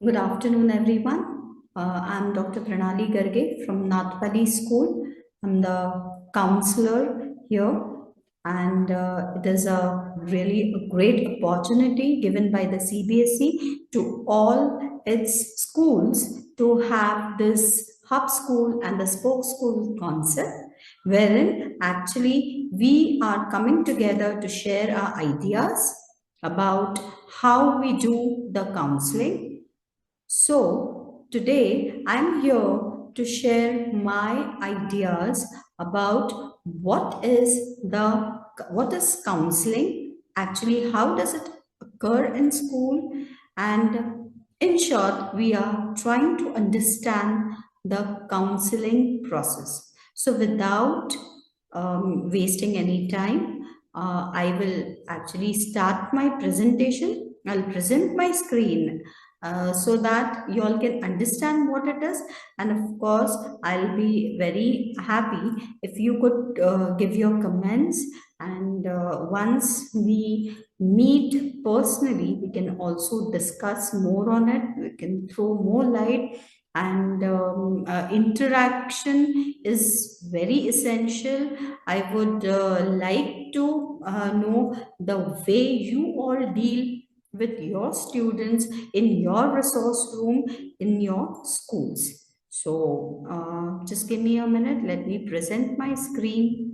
Good afternoon, everyone. I'm Dr. Pranali Garge from Nathpali School. I'm the counselor here, and it is a really a great opportunity given by the CBSE to all its schools to have this hub school and the spoke school concept, wherein actually we are coming together to share our ideas about how we do the counseling. So, today I'm here to share my ideas about what is counseling, actually how does it occur in school, and in short we are trying to understand the counseling process. So without wasting any time, I will actually start my presentation. I'll present my screen so that you all can understand what it is. And of course, I'll be very happy if you could give your comments. And once we meet personally, we can also discuss more on it. We can throw more light. And interaction is very essential. I would like to know the way you all deal with your students in your resource room in your schools. So just give me a minute. Let me present my screen.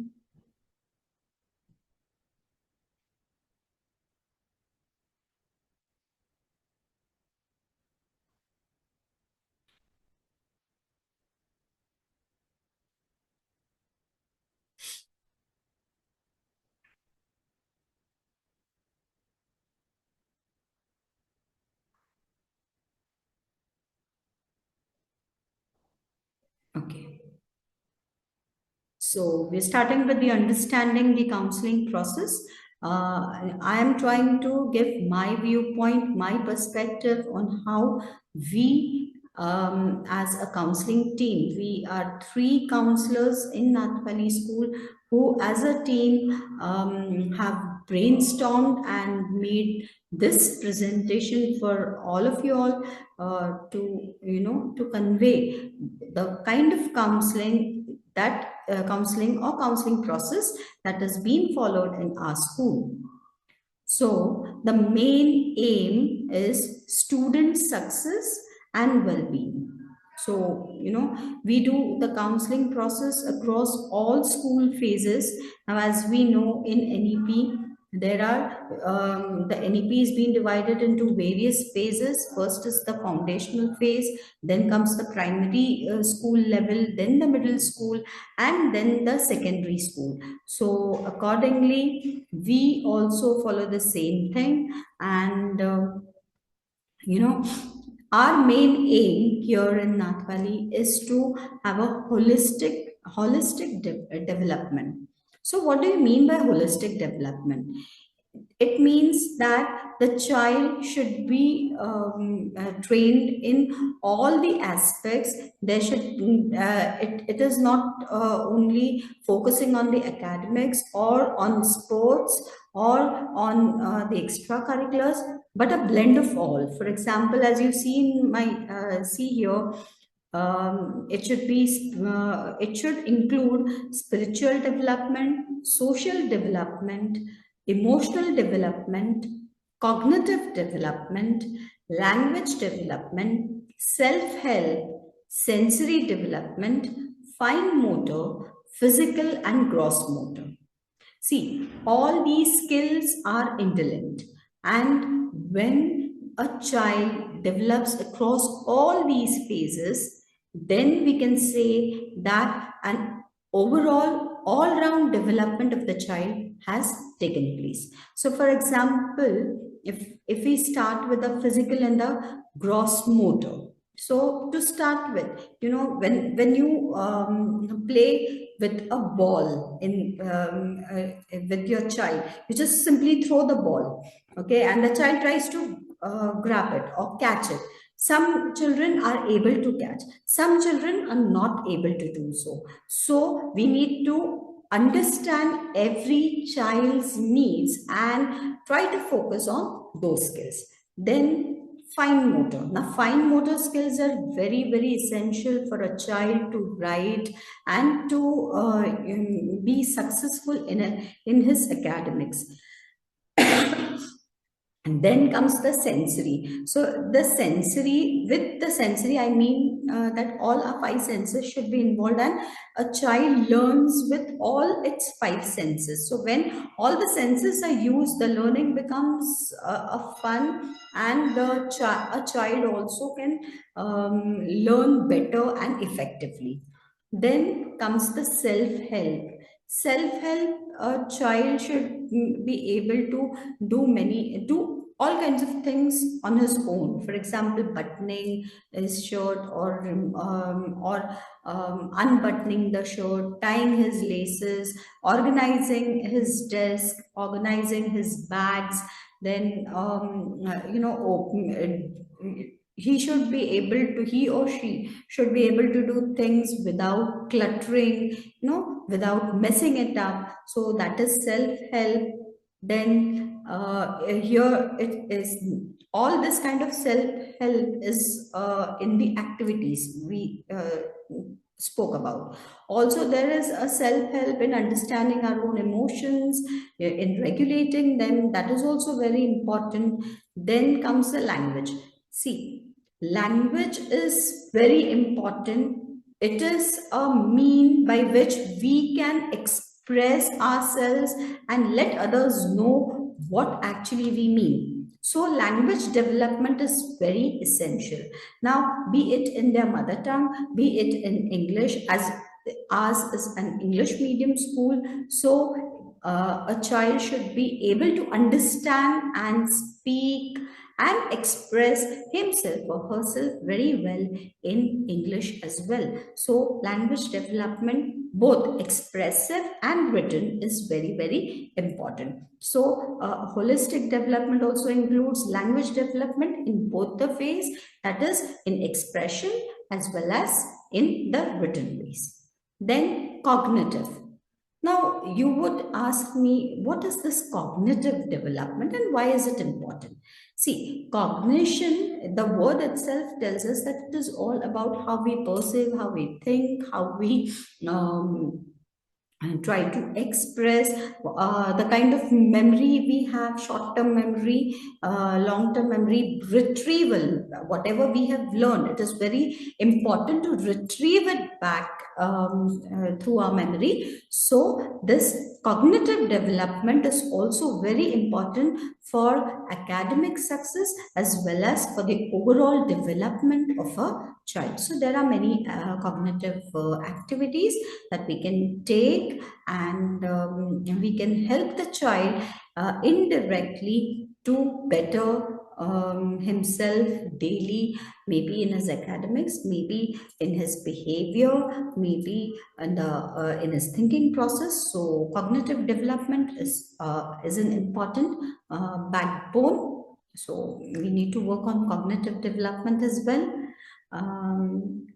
Okay. So we're starting with the understanding the counseling process. I am trying to give my viewpoint, my perspective on how we, as a counseling team, we are three counselors in Nath Valley School who, as a team, have brainstormed and made this presentation for all of you all to to convey the kind of counseling or counseling process that has been followed in our school. So the main aim is student success and well-being. So, we do the counseling process across all school phases. Now, as we know in NEP, there are the NEP is being divided into various phases. First is the foundational phase, then comes the primary school level, then the middle school, and then the secondary school. So, accordingly, we also follow the same thing. And you know our main aim here in Nath Valley is to have a holistic development. So what do you mean by holistic development? It means that the child should be trained in all the aspects. There should it is not only focusing on the academics or on sports or on the extracurriculars, but a blend of all. For example, as you see in my see here, it should include spiritual development, social development, emotional development, cognitive development, language development, self help, sensory development, fine motor, physical, and gross motor. See, all these skills are interlinked, and when a child develops across all these phases, then we can say that an overall all round development of the child has taken place. So, for example, if we start with the physical and the gross motor, so to start with, when you play with a ball with your child, you just simply throw the ball, okay, and the child tries to grab it or catch it. Some children are able to catch, some children are not able to do so. So we need to understand every child's needs and try to focus on those skills. Then fine motor. Now, fine motor skills are very, very essential for a child to write and to be successful in his academics. And then comes the sensory. So the sensory, with the sensory, I mean that all our five senses should be involved, and a child learns with all its five senses. So when all the senses are used, the learning becomes a fun, and a child also can learn better and effectively. Then comes the self-help. Self-help, a child should be able to do all kinds of things on his own. For example, buttoning his shirt, or unbuttoning the shirt, tying his laces, organizing his desk, organizing his bags. Then he or she should be able to do things without cluttering, without messing it up. So that is self-help. Then here it is, all this kind of self-help is in the activities we spoke about. Also, there is a self-help in understanding our own emotions, in regulating them. That is also very important. Then comes the language. See, language is very important. It is a mean by which we can express ourselves and let others know what actually we mean. So language development is very essential. Now, be it in their mother tongue, be it in English, as ours is an English medium school. So a child should be able to understand and speak and express himself or herself very well in English as well. So language development, both expressive and written, is very, very important. So holistic development also includes language development in both the ways, that is in expression as well as in the written ways. Then cognitive. Now, you would ask me, what is this cognitive development and why is it important? See, cognition, the word itself tells us that it is all about how we perceive, how we think, how we um, and try to express the kind of memory we have, short-term memory, long-term memory, retrieval, whatever we have learned. It is very important to retrieve it back through our memory. So this cognitive development is also very important for academic success as well as for the overall development of a child. So there are many cognitive activities that we can take, and we can help the child indirectly to better himself daily, maybe in his academics, maybe in his behavior, maybe in his thinking process. So cognitive development is an important backbone. So we need to work on cognitive development as well.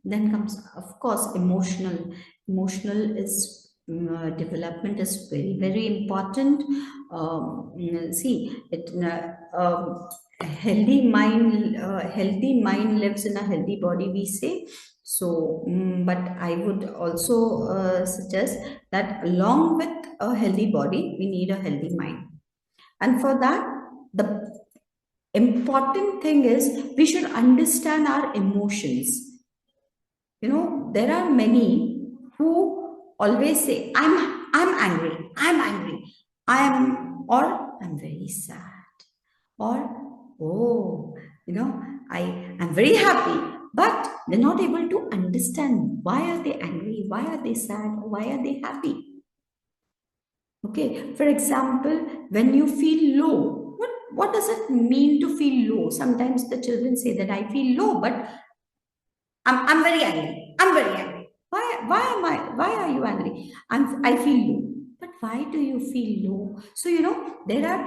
Then comes, of course, emotional. Emotional is development is very, very important. See, a healthy mind lives in a healthy body, we say. So, but I would also suggest that along with a healthy body, we need a healthy mind. And for that, the important thing is we should understand our emotions. There are many who always say, I'm angry, or I'm very sad, or oh, I am very happy. But they're not able to understand why are they angry, why are they sad, or why are they happy. Okay, for example, when you feel low, what does it mean to feel low? Sometimes the children say that I feel low, but I'm very angry. I'm very angry. Why are you angry? I feel low. But Why do you feel low? So, there are,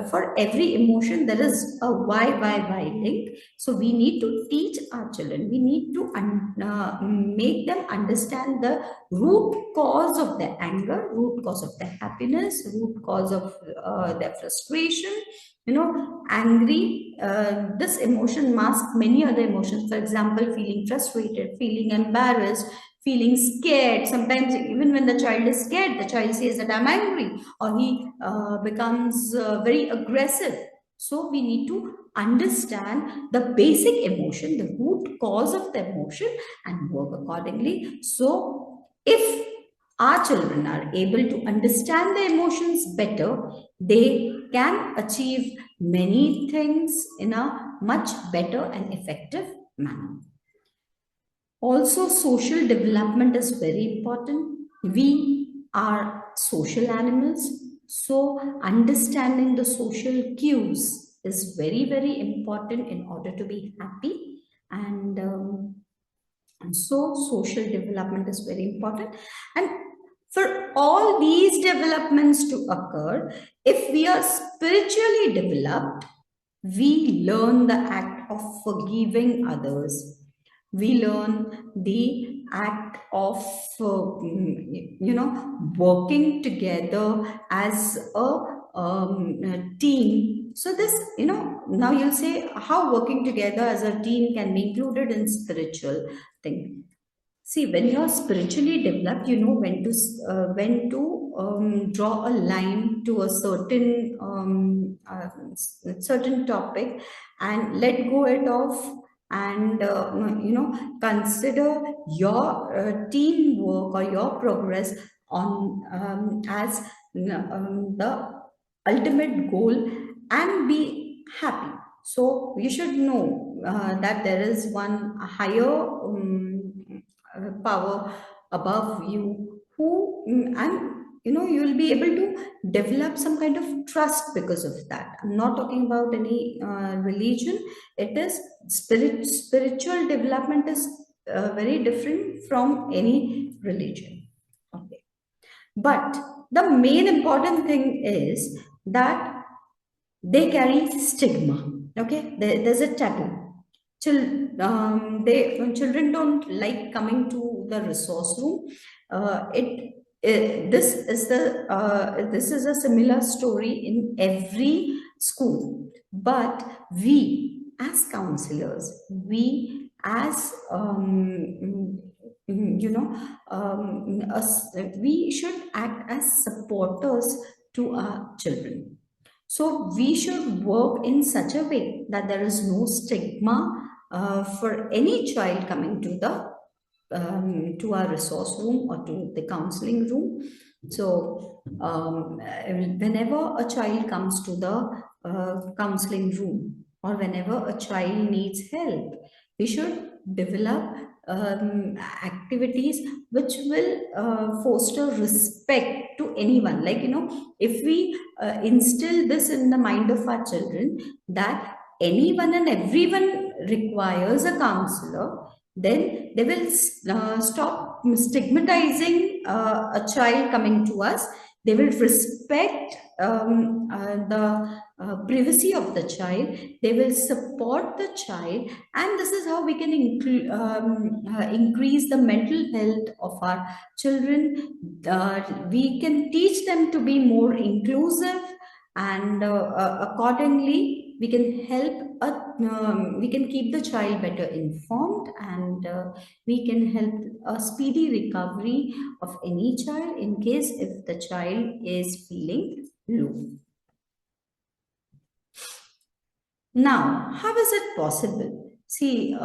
for every emotion, there is a why link. So, we need to teach our children, we need to make them understand the root cause of their anger, root cause of their happiness, root cause of their frustration. Angry, this emotion masks many other emotions. For example, feeling frustrated, feeling embarrassed, feeling scared. Sometimes, even when the child is scared, the child says that I'm angry, or he becomes very aggressive. So, we need to understand the basic emotion, the root cause of the emotion, and work accordingly. So, if our children are able to understand the emotions better, they can achieve many things in a much better and effective manner. Also, social development is very important. We are social animals, so understanding the social cues is very, very important in order to be happy. And so, social development is very important. And for all these developments to occur, if we are spiritually developed, we learn the act of forgiving others. We learn the act of, working together as a team. So this, now you'll say how working together as a team can be included in spiritual thing. See, when you're spiritually developed, you know when to draw a line to a certain topic, and let go it off, and consider your teamwork or your progress on as the ultimate goal, and be happy. So you should know that there is one higher power above you, who and you will be able to develop some kind of trust because of that. I'm not talking about any religion. It is spiritual development is very different from any religion. Okay, but the main important thing is that they carry stigma. Okay, there's a taboo. Children don't like coming to the resource room. This is a similar story in every school. But we as counselors, we as we should act as supporters to our children. So we should work in such a way that there is no stigma for any child coming to our resource room or to the counseling room. So whenever a child comes to the counseling room, or whenever a child needs help, we should develop activities which will foster respect to anyone. Like, if we instill this in the mind of our children, that anyone and everyone requires a counselor, then they will stop stigmatizing a child coming to us. They will respect the privacy of the child. They will support the child, and this is how we can increase the mental health of our children. We can teach them to be more inclusive, and accordingly we can we can keep the child better informed, and we can help a speedy recovery of any child in case if the child is feeling low. Now, how is it possible? See,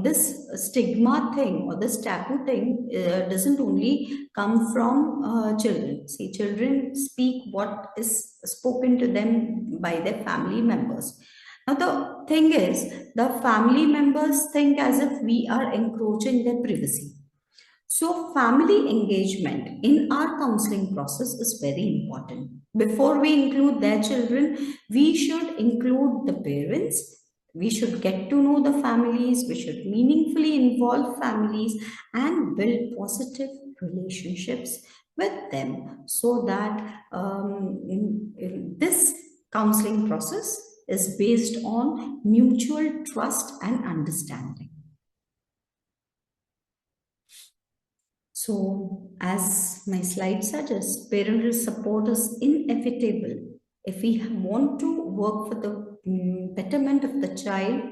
this stigma thing or this taboo thing doesn't only come from children. See, children speak what is spoken to them by their family members. Now, the thing is, the family members think as if we are encroaching their privacy. So, family engagement in our counseling process is very important. Before we include their children, we should include the parents. We should get to know the families. We should meaningfully involve families and build positive relationships with them, so that this counseling process is based on mutual trust and understanding. So, as my slide suggests, parental support is inevitable. If we want to work for the betterment of the child,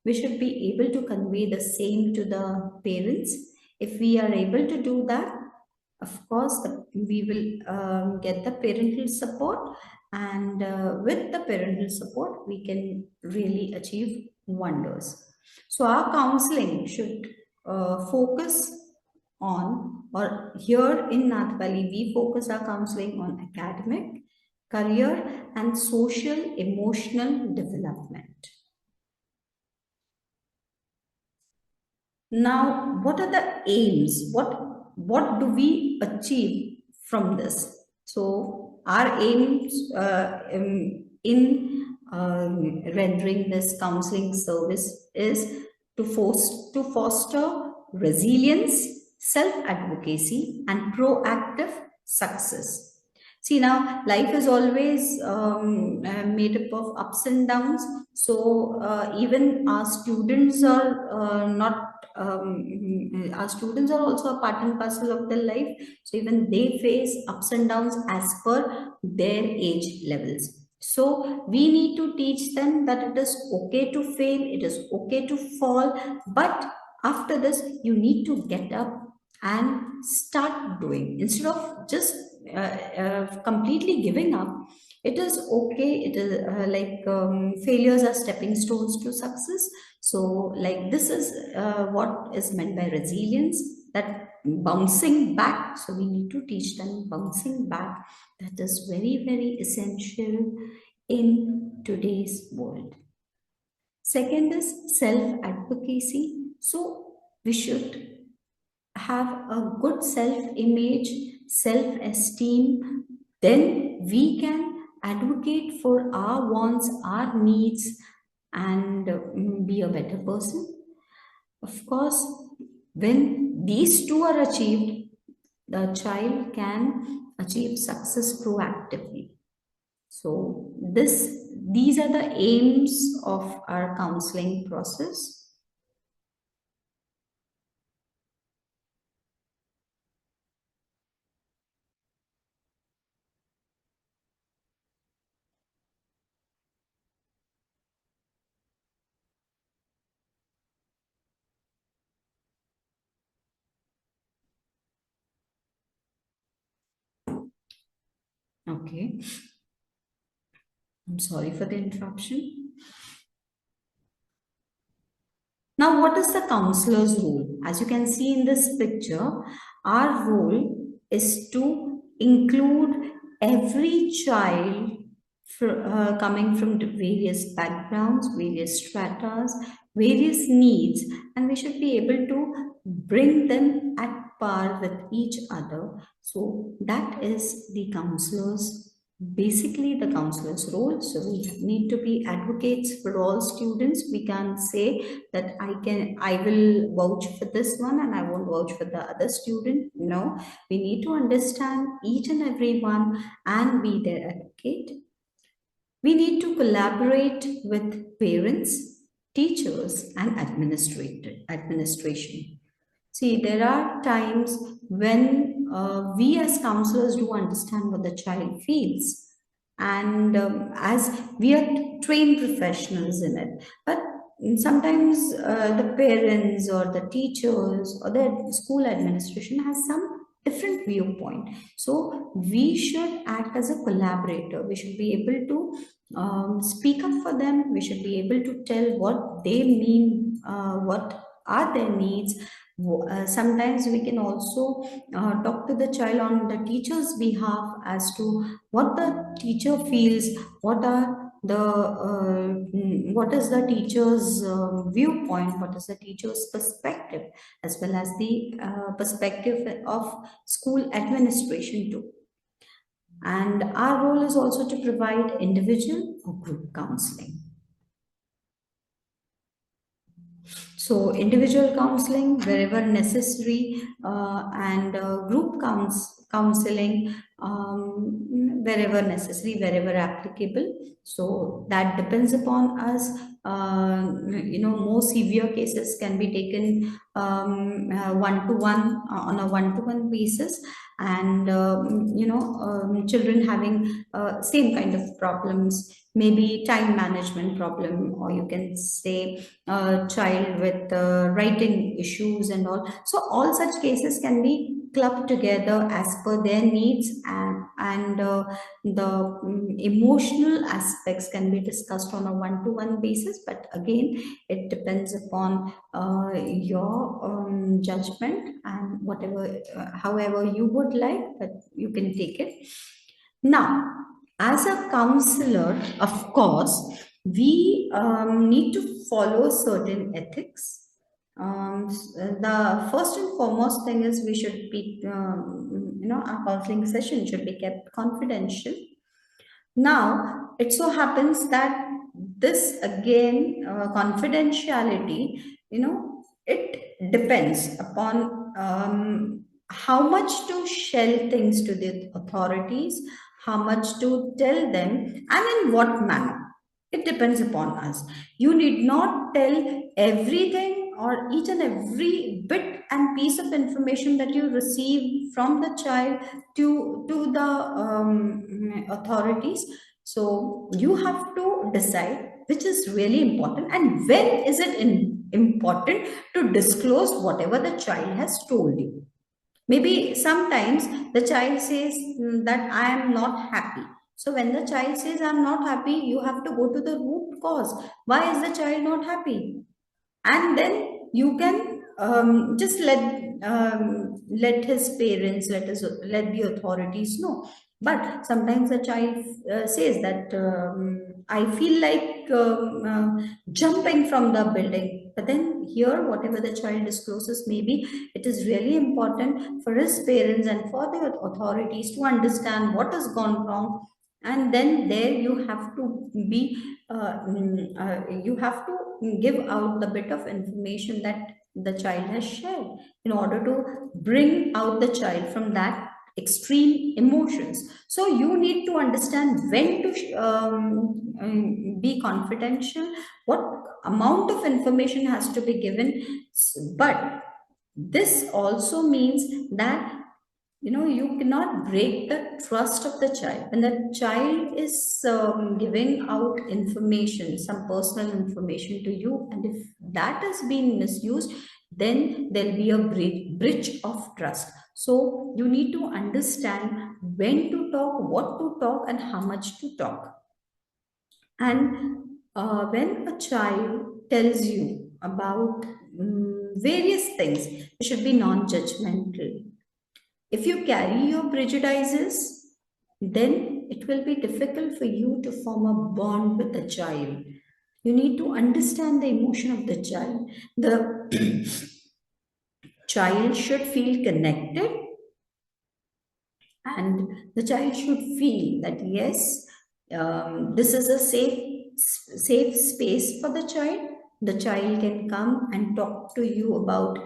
we should be able to convey the same to the parents. If we are able to do that, of course, we will get the parental support, and with the parental support, we can really achieve wonders. So, our counseling should focus on, or here in Nath Valley, we focus our counseling on academic, career, and social emotional development. Now, what are the aims? What do we achieve from this? So, our aims in rendering this counseling service is to foster resilience, self advocacy, and proactive success. See, now life is always made up of ups and downs. So even our students are not. Our students are also a part and parcel of their life. So even they face ups and downs as per their age levels. So we need to teach them that it is okay to fail, it is okay to fall, but after this, you need to get up and start doing instead of just completely giving up. It is okay. It is like failures are stepping stones to success. So like this is what is meant by resilience, that bouncing back. So we need to teach them bouncing back. That is very, very essential in today's world. Second is self advocacy. So we should have a good self image, self esteem, then we can advocate for our wants, our needs, and be a better person. Of course, when these two are achieved, the child can achieve success proactively. So, these are the aims of our counseling process. Okay, I'm sorry for the interruption. Now, what is the counselor's role? As you can see in this picture, our role is to include every child coming from various backgrounds, various stratas, various needs, and we should be able to bring them at par with each other. So, that is the counselor's basically the counselor's role. So we need to be advocates for all students. We can't say that I will vouch for this one and I won't vouch for the other student. No, we need to understand each and every one and be their advocate. We need to collaborate with parents, teachers, and administration. See, there are times when we as counselors do understand what the child feels, and as we are trained professionals in it, but sometimes the parents or the teachers or the school administration has some different viewpoint. So we should act as a collaborator. We should be able to speak up for them. We should be able to tell what they mean, what are their needs. Sometimes we can also talk to the child on the teacher's behalf as to what the teacher feels, what are what is the teacher's viewpoint, what is the teacher's perspective, as well as the perspective of school administration too. And our role is also to provide individual or group counseling. So, individual counseling wherever necessary, and group counseling wherever necessary, wherever applicable. So that depends upon us. More severe cases can be taken one to one, on a one to one basis, and children having same kind of problems, maybe time management problem, or you can say a child with writing issues and all. So all such cases can be clubbed together as per their needs, and the emotional aspects can be discussed on a one-to-one basis. But again, it depends upon your judgment, and whatever, however you would like, but you can take it. Now, as a counselor, of course, we need to follow certain ethics. The first and foremost thing is we should be, our counseling session should be kept confidential. Now, it so happens that this again, confidentiality, it depends upon how much to shell things to the authorities, how much to tell them, and in what manner. It depends upon us. You need not tell everything or each and every bit and piece of information that you receive from the child to the authorities. So you have to decide which is really important and when is it important to disclose whatever the child has told you. Maybe sometimes the child says that I am not happy. So when the child says I'm not happy, you have to go to the root cause. Why is the child not happy? And then you can just let his parents, let the authorities know. But sometimes the child says that I feel like jumping from the building. But then here, whatever the child discloses, maybe it is really important for his parents and for the authorities to understand what has gone wrong. And then there you have to be, you have to give out the bit of information that the child has shared in order to bring out the child from that extreme emotions. So you need to understand when to be confidential, what amount of information has to be given. But this also means that you cannot break the trust of the child when the child is giving out information, some personal information to you, and if that has been misused, then there'll be a breach of trust. So you need to understand when to talk, what to talk, and how much to talk. And when a child tells you about various things, you should be non-judgmental. If you carry your prejudices, then it will be difficult for you to form a bond with the child. You need to understand the emotion of the child. The child should feel connected, and the child should feel that yes, this is a safe space for the child. The child can come and talk to you about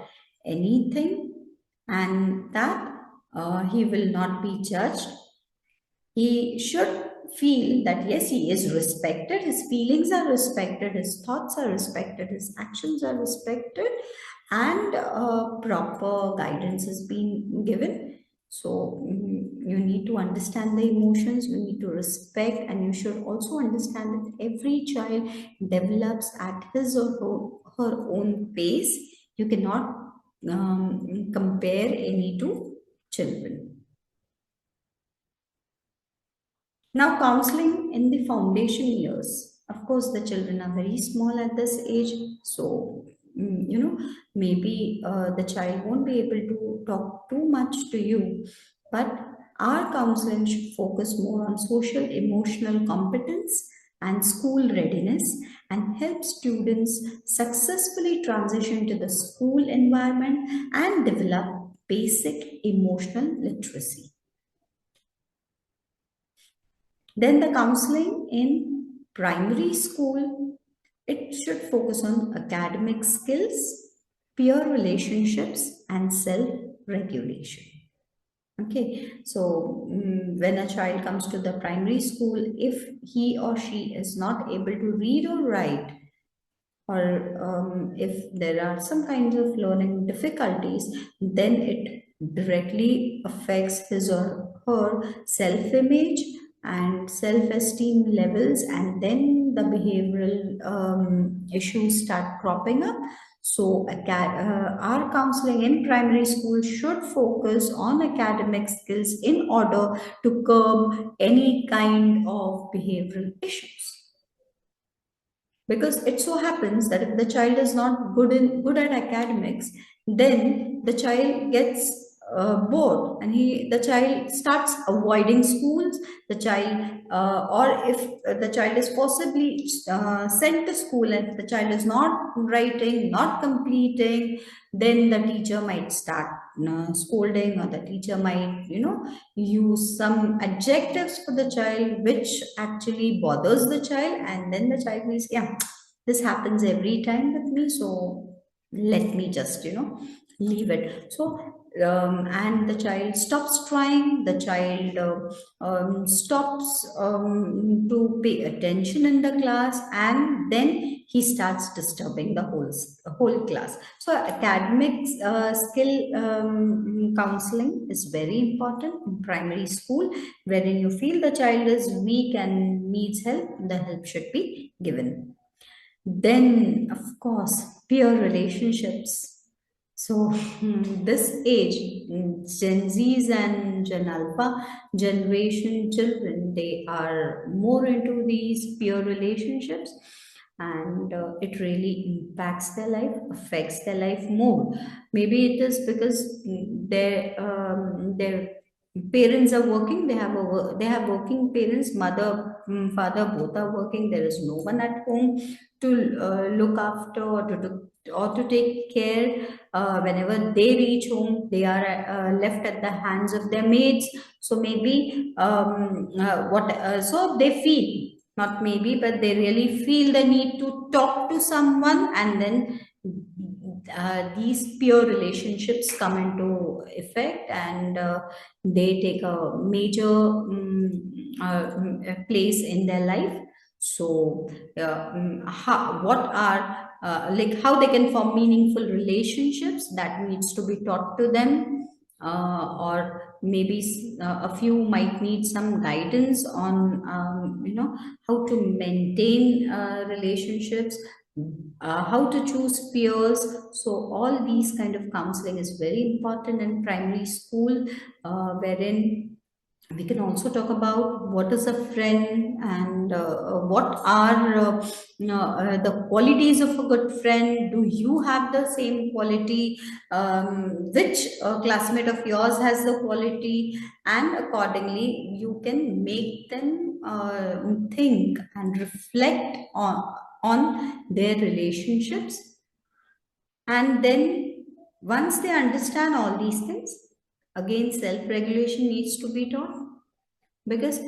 anything, and that he will not be judged. He should feel that yes, he is respected, his feelings are respected, his thoughts are respected, his actions are respected, and proper guidance is being given. So you need to understand the emotions, you need to respect, and you should also understand that every child develops at his or her own pace. You cannot compare any two children. Now, counseling in the foundation years. Of course, the children are very small at this age, so maybe the child won't be able to talk too much to you, but our counseling should focus more on social emotional competence and school readiness and help students successfully transition to the school environment and develop basic emotional literacy. Then the counseling in primary school, it should focus on academic skills, peer relationships, and self-regulation. Okay, so when a child comes to the primary school, if he or she is not able to read or write, or if there are some kinds of learning difficulties, then it directly affects his or her self image and self esteem levels, and then the behavioral issues start cropping up. So, our counseling in primary school should focus on academic skills in order to curb any kind of behavioral issues, because it so happens that if the child is not good at academics, then the child gets bored, and the child starts avoiding schools. The child or if the child is possibly sent to school, and if the child is not writing, not completing, then the teacher might start scolding, or the teacher might use some adjectives for the child which actually bothers the child, and then the child will say, yeah, this happens every time with me, so let me just leave it. So and the child stops trying, the child stops to pay attention in the class, and then he starts disturbing the whole class. So academic skill counseling is very important in primary school. Wherein you feel the child is weak and needs help, the help should be given. Then, of course, peer relationships. So, this age, Gen Zs and Gen Alpha generation children, they are more into these peer relationships, and it really impacts their life, affects their life more. Maybe it is because their parents are working, they have working parents, mother, father, both are working, there is no one at home to look after, or to take care. Whenever they reach home, they are left at the hands of their maids. So maybe what so they feel, not maybe, but they really feel the need to talk to someone, and then these peer relationships come into effect, and they take a major place in their life. So what are like how they can form meaningful relationships, that needs to be taught to them. Or maybe a few might need some guidance on how to maintain relationships, how to choose peers. So all these kind of counseling is very important in primary school, wherein we can also talk about what is a friend, and what are the qualities of a good friend. Do you have the same quality? Which classmate of yours has the quality? And accordingly you can make them think and reflect on their relationships. And then once they understand all these things, again self regulation needs to be taught, because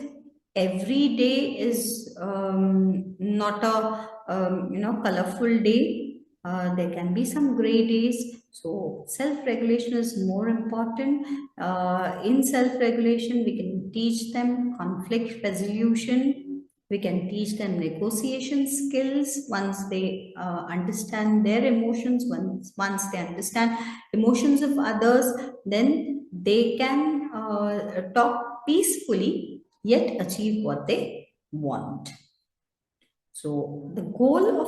every day is not a colorful day. There can be some gray days, so self regulation is more important. In self regulation we can teach them conflict resolution, we can teach them negotiation skills. Once they understand their emotions, once they understand emotions of others, then they can talk peacefully yet achieve what they want. So the goal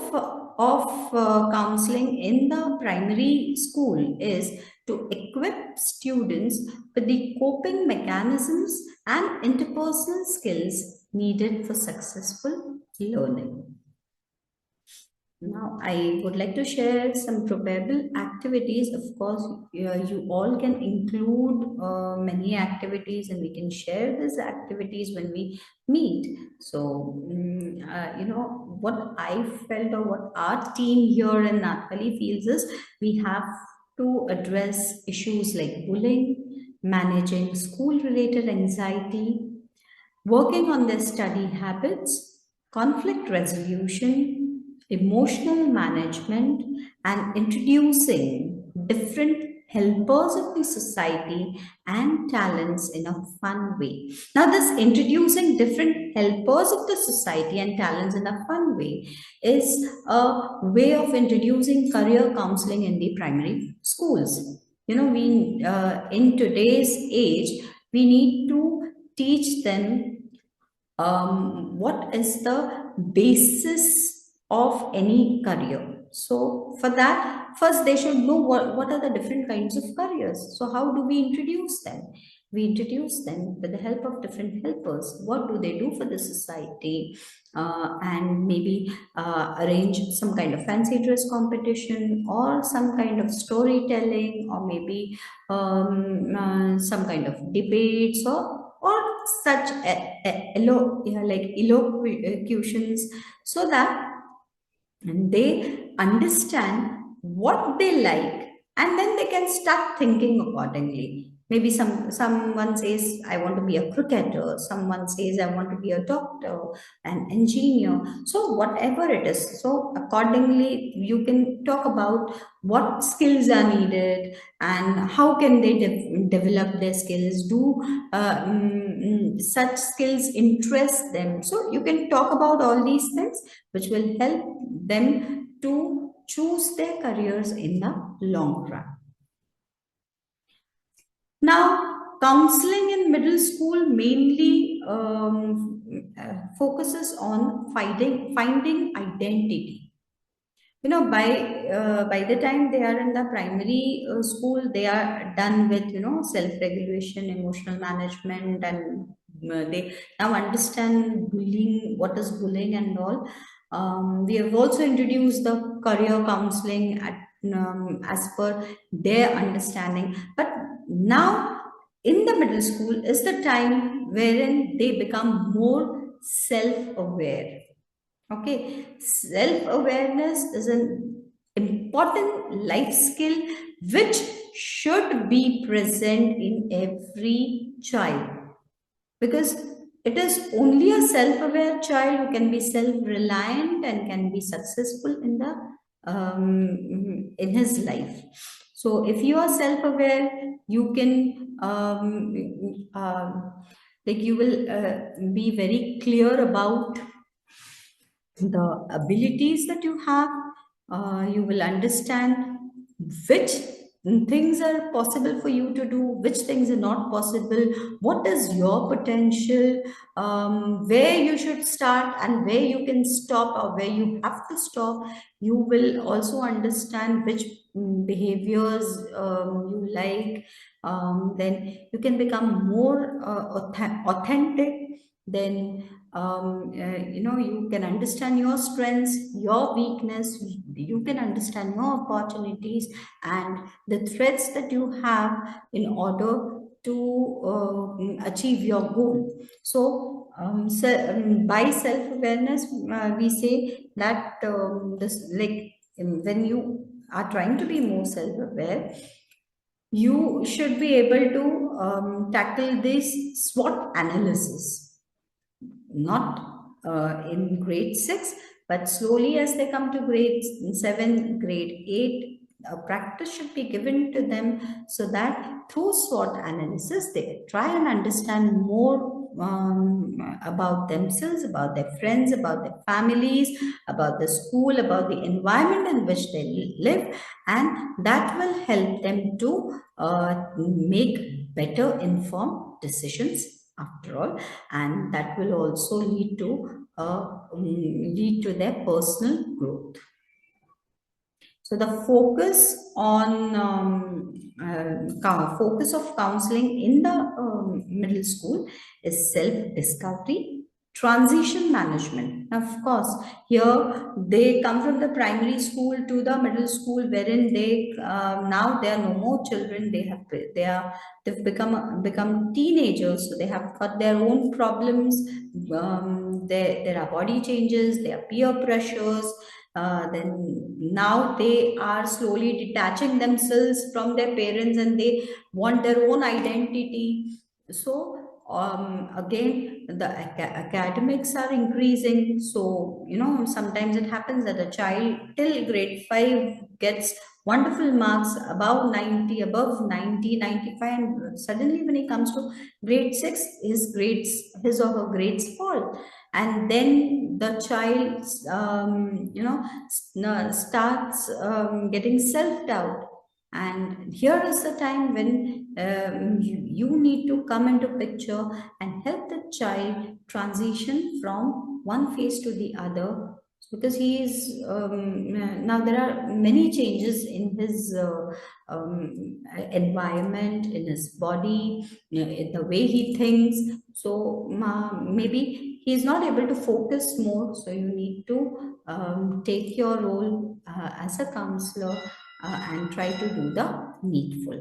of counseling in the primary school is to equip students with the coping mechanisms and interpersonal skills needed for successful learning. Now, I would like to share some probable activities. Of course, you all can include many activities, and we can share these activities when we meet. So, what I felt, or what our team here in Nathali feels, is we have to address issues like bullying, managing school related anxiety, working on their study habits, conflict resolution, emotional management, and introducing different helpers of the society and talents in a fun way. Now, this introducing different helpers of the society and talents in a fun way is a way of introducing career counseling in the primary schools. We in today's age, we need to teach them what is the basis of any career. So for that, first they should know what are the different kinds of careers. So how do we introduce them? We introduce them with the help of different helpers. What do they do for the society? And maybe arrange some kind of fancy dress competition, or some kind of storytelling, or maybe some kind of debates, or such like elocutions, so that they understand what they like, and then they can start thinking accordingly. Maybe someone says, I want to be a cricketer, someone says, I want to be a doctor, an engineer. So whatever it is, so accordingly you can talk about what skills are needed, and how can they develop their skills. Do such skills interest them? So you can talk about all these things, which will help them to choose their careers in the long run. Now, counseling in middle school mainly focuses on finding identity. By the time they are in the primary school, they are done with self regulation, emotional management, and they now understand bullying, what is bullying and all. We have also introduced the career counseling as per their understanding. But now in the middle school is the time wherein they become more self aware. Okay, self awareness is an important life skill which should be present in every child, because it is only a self aware child who can be self reliant and can be successful in his life. So, if you are self aware, you can like you will be very clear about the abilities that you have. You will understand which things are possible for you to do, which things are not possible, what is your potential, where you should start and where you can stop, or where you have to stop. You will also understand which behaviors you like. Then you can become more authentic. Then you can understand your strengths, your weakness. You can understand your opportunities and the threats that you have in order to achieve your goal. So by self-awareness, we say that this like when you are trying to be more self-aware, you should be able to tackle this SWOT analysis, not in grade 6, but slowly as they come to grade 7, grade 8, practice should be given to them, so that through SWOT analysis they try and understand more about themselves, about their friends, about their families, about the school, about the environment in which they live, and that will help them to make better informed decisions after all, and that will also lead to their personal growth. So the focus of counseling in the middle school is self-discovery, transition management. Now, of course, here they come from the primary school to the middle school, wherein they now they are no more children. They've become teenagers, so they have got their own problems. There are body changes, there are peer pressures. Then now they are slowly detaching themselves from their parents, and they want their own identity. So again, the academics are increasing. So sometimes it happens that a child till grade 5 gets wonderful marks above 90, above 90, 95, and suddenly when he comes to grade 6, his or her grades fall. And then the child, starts getting self-doubt. And here is the time when you need to come into picture and help the child transition from one phase to the other, because he is now there are many changes in his environment, in his body, in the way he thinks. So maybe he is not able to focus more, so you need to take your role as a counselor and try to do the needful.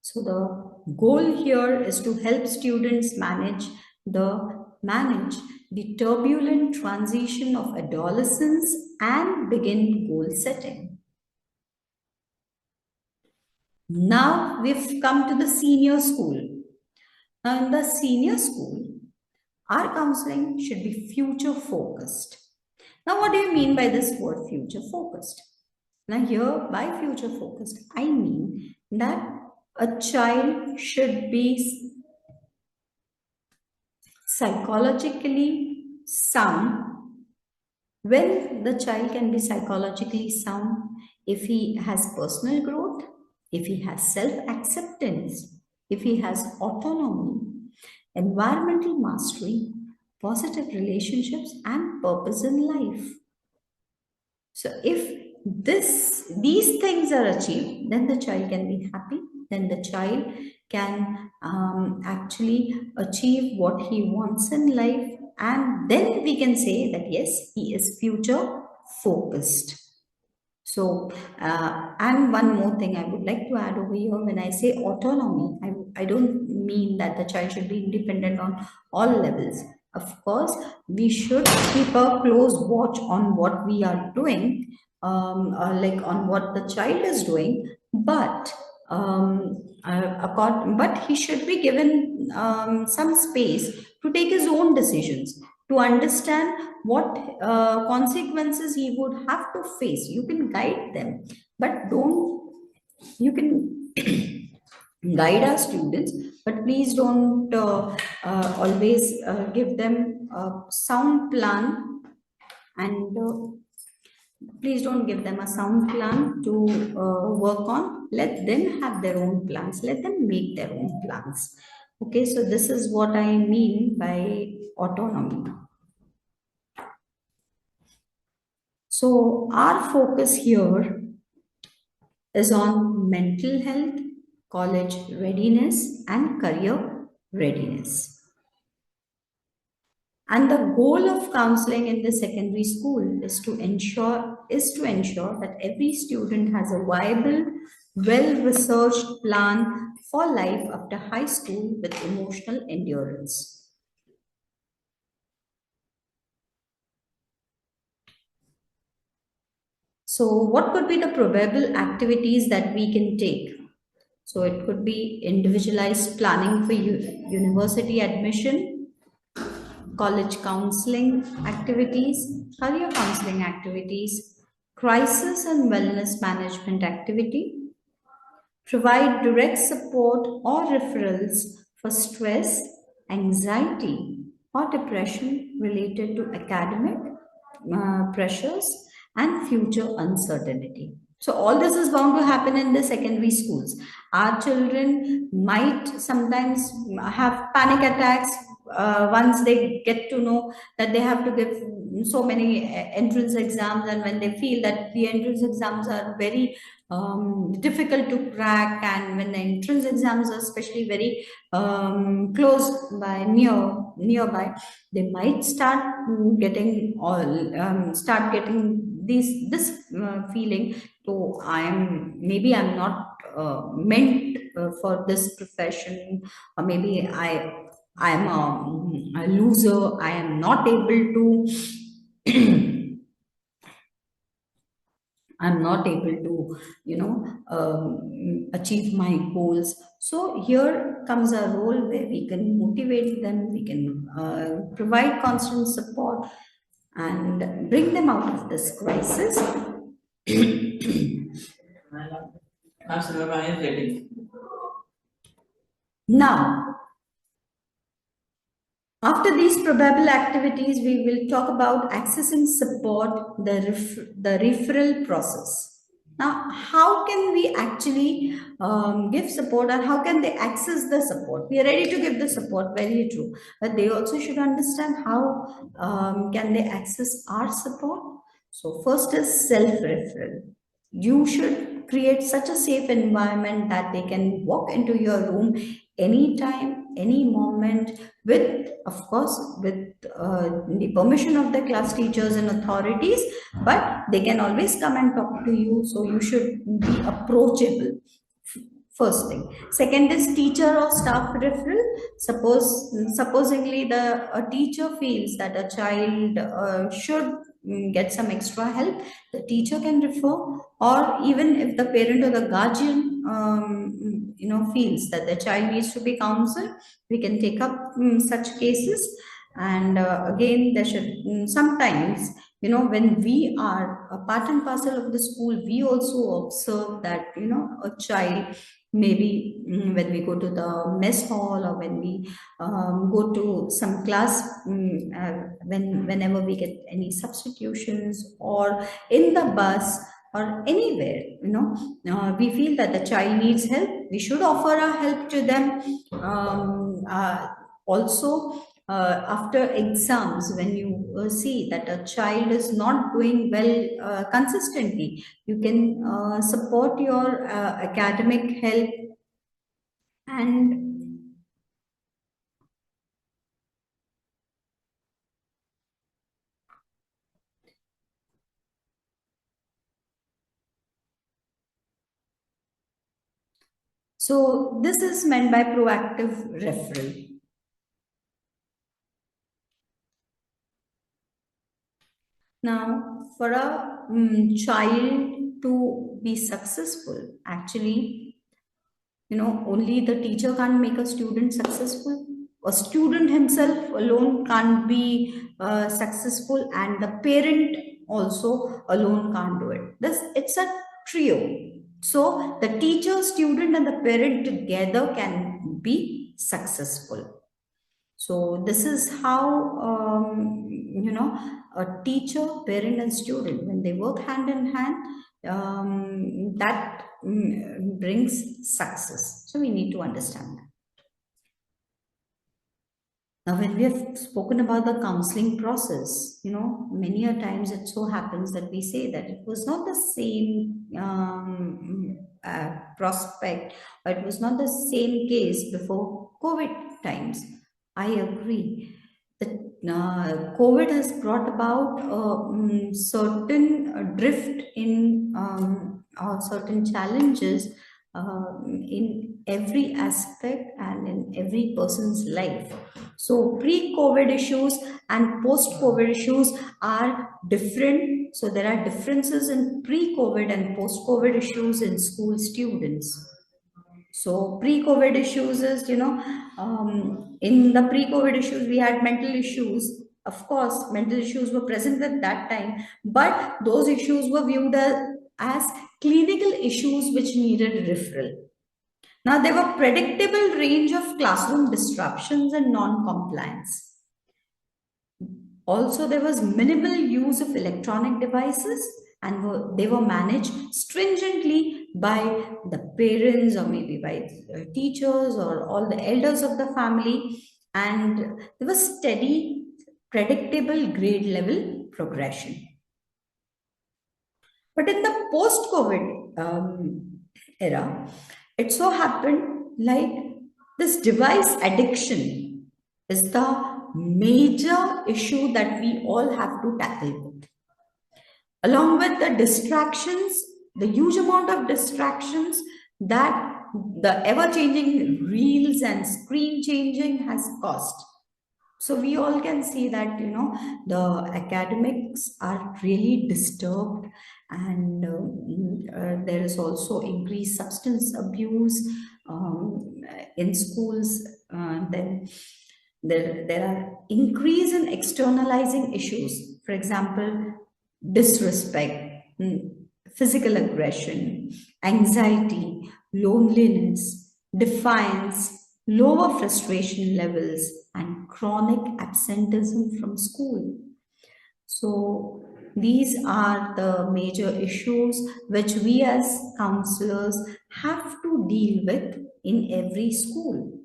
So the goal here is to help students manage the turbulent transition of adolescence and begin goal setting. Now we've come to the senior school. Now in the senior school, our counseling should be future focused. Now what do you mean by this word future focused? Now here by future focused, I mean that a child should be psychologically sound. When the child can be psychologically sound, if he has personal growth, if he has self acceptance, if he has autonomy, environmental mastery, positive relationships, and purpose in life. So if these things are achieved, then the child can be happy. Then the child can actually achieve what he wants in life, and then we can say that yes, he is future focused. So, and one more thing I would like to add over here, when I say autonomy, I don't mean that the child should be independent on all levels. Of course, we should keep a close watch on what we are doing, like on what the child is doing, but but he should be given some space to take his own decisions, to understand what consequences he would have to face. You can guide them, but don't, you can guide our students, but please don't always give them a sound plan, and please don't give them a sound plan to work on. Let them have their own plans, let them make their own plans. Okay, so this is what I mean by autonomy. So our focus here is on mental health, college readiness, and career readiness. And the goal of counseling in the secondary school is to ensure that every student has a viable, well-researched plan for life after high school with emotional endurance. So, what could be the probable activities that we can take? So, it could be individualized planning for university admission, college counseling activities, career counseling activities, crisis and wellness management activity, provide direct support or referrals for stress, anxiety, or depression related to academic pressures and future uncertainty. So, all this is bound to happen in the secondary schools. Our children might sometimes have panic attacks once they get to know that they have to give so many entrance exams, and when they feel that the entrance exams are very difficult to crack, and when the entrance exams are especially very close by nearby, they might start getting this feeling. So I'm not meant for this profession, or maybe I'm a loser. I am not able to I'm not able to, achieve my goals. So here comes a role where we can motivate them, we can provide constant support and bring them out of this crisis. Now, after these probable activities, we will talk about accessing support, the referral process. Now, how can we actually give support, and how can they access the support? We are ready to give the support, very true, but they also should understand how can they access our support. So, first is self-referral. You should create such a safe environment that they can walk into your room anytime, any moment, with, of course, with the permission of the class teachers and authorities, but they can always come and talk to you, so you should be approachable. First thing. Second is teacher or staff referral. Supposingly the a teacher feels that a child should get some extra help, the teacher can refer, or even if the parent or the guardian feels that the child needs to be counseled, we can take up such cases. And again, there should sometimes, when we are a part and parcel of the school, we also observe that a child, maybe when we go to the mess hall, or when we go to some class, whenever we get any substitutions, or in the bus, or anywhere, we feel that the child needs help, we should offer our help to them. Also, after exams, when you see that a child is not doing well consistently, you can support your academic help. And so this is meant by proactive referral. Now, for a child to be successful, actually, only the teacher can't make a student successful. A student himself alone can't be successful, and the parent also alone can't do it. It's a trio. So the teacher, student, and the parent together can be successful. So this is how a teacher, parent, and student, when they work hand in hand, that brings success. So we need to understand that. Now, when we have spoken about the counseling process, many a times it so happens that we say that it was not the same prospect, or it was not the same case before COVID times. I agree that COVID has brought about a certain drift in or certain challenges in every aspect and in every person's life. So pre-COVID issues and post-COVID issues are different. So there are differences in pre-COVID and post-COVID issues in school students. So pre-COVID issues is, in the pre-COVID issues, we had mental issues. Of course, mental issues were present at that time, but those issues were viewed as clinical issues which needed referral. Now, there were predictable range of classroom disruptions and non-compliance. Also, there was minimal use of electronic devices, and they were managed stringently by the parents, or maybe by teachers, or all the elders of the family. And there was steady, predictable grade level progression. But in the post-COVID era, it so happened like this device addiction is the major issue that we all have to tackle with. Along with the distractions, the huge amount of distractions that the ever-changing reels and screen changing has caused. So we all can see that the academics are really disturbed, and there is also increased substance abuse in schools. Then there are increase in externalizing issues. For example, disrespect, physical aggression, anxiety, loneliness, defiance, lower frustration levels, and chronic absenteeism from school. So, these are the major issues which we as counselors have to deal with in every school.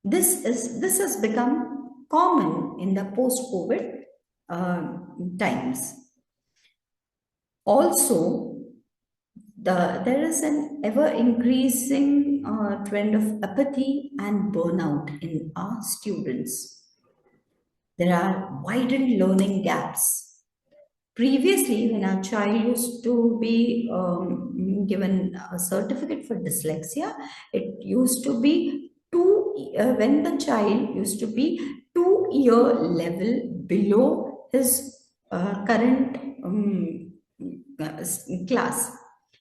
This has become common in the post-COVID uh, times. Also, there is an ever increasing trend of apathy and burnout in our students. There are widened learning gaps. Previously, when our child used to be given a certificate for dyslexia, it used to be when the child used to be 2 year level below his current class.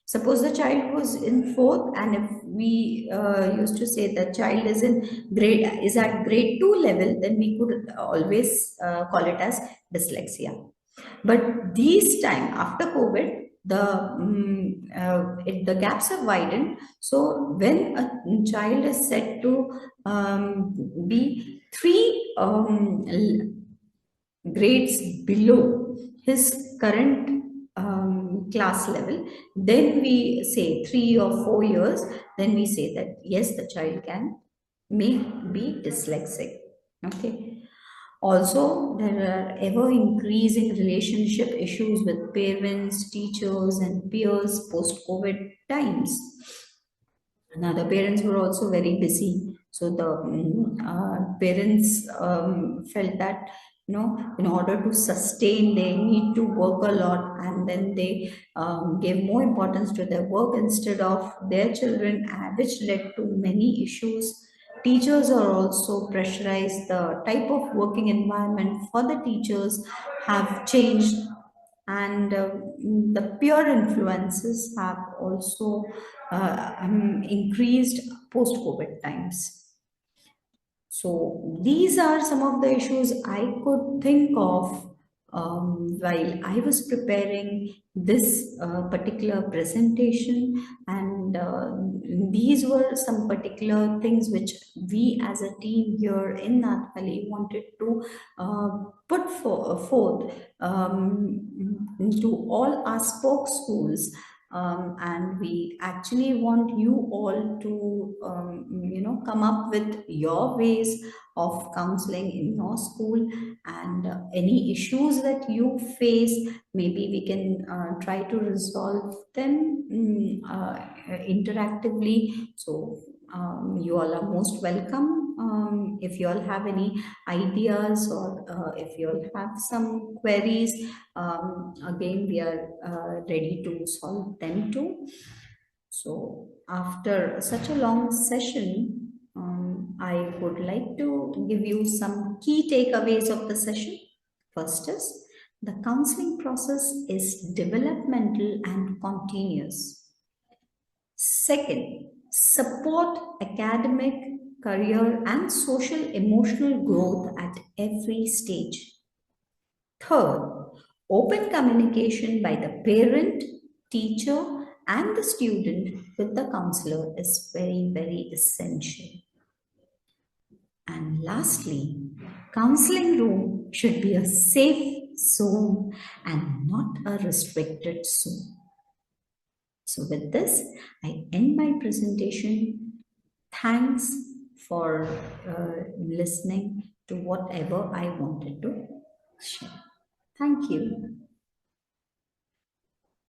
Suppose the child was in fourth, and if we used to say the child is at grade two level, then we could always call it as dyslexia. But these time after COVID, the gaps have widened. So when a child is said to be three grades below his current class level, then we say 3 or 4 years, then we say that yes, the child may be dyslexic. Okay. Also, there are ever increasing relationship issues with parents, teachers, and peers post COVID times. Now, the parents were also very busy. So, the parents felt that, in order to sustain, they need to work a lot, and then they gave more importance to their work instead of their children, which led to many issues. Teachers are also pressurized. The type of working environment for the teachers have changed, and the peer influences have also increased post COVID times. So these are some of the issues I could think of while I was preparing this particular presentation, and these were some particular things which we as a team here in Nath Valley wanted to forth to all our spoke schools. And we actually want you all to come up with your ways of counseling in your school, and any issues that you face, maybe we can try to resolve them interactively. So you all are most welcome. If you all have any ideas, or if you all have some queries, again, we are ready to solve them too. So, after such a long session, I would like to give you some key takeaways of the session. First is, the counseling process is developmental and continuous. Second, support academic, career, and social emotional growth at every stage. Third, open communication by the parent, teacher, and the student with the counselor is very, very essential. And lastly, counseling room should be a safe zone and not a restricted zone. So with this, I end my presentation. Thanks for listening to whatever I wanted to share. Thank you.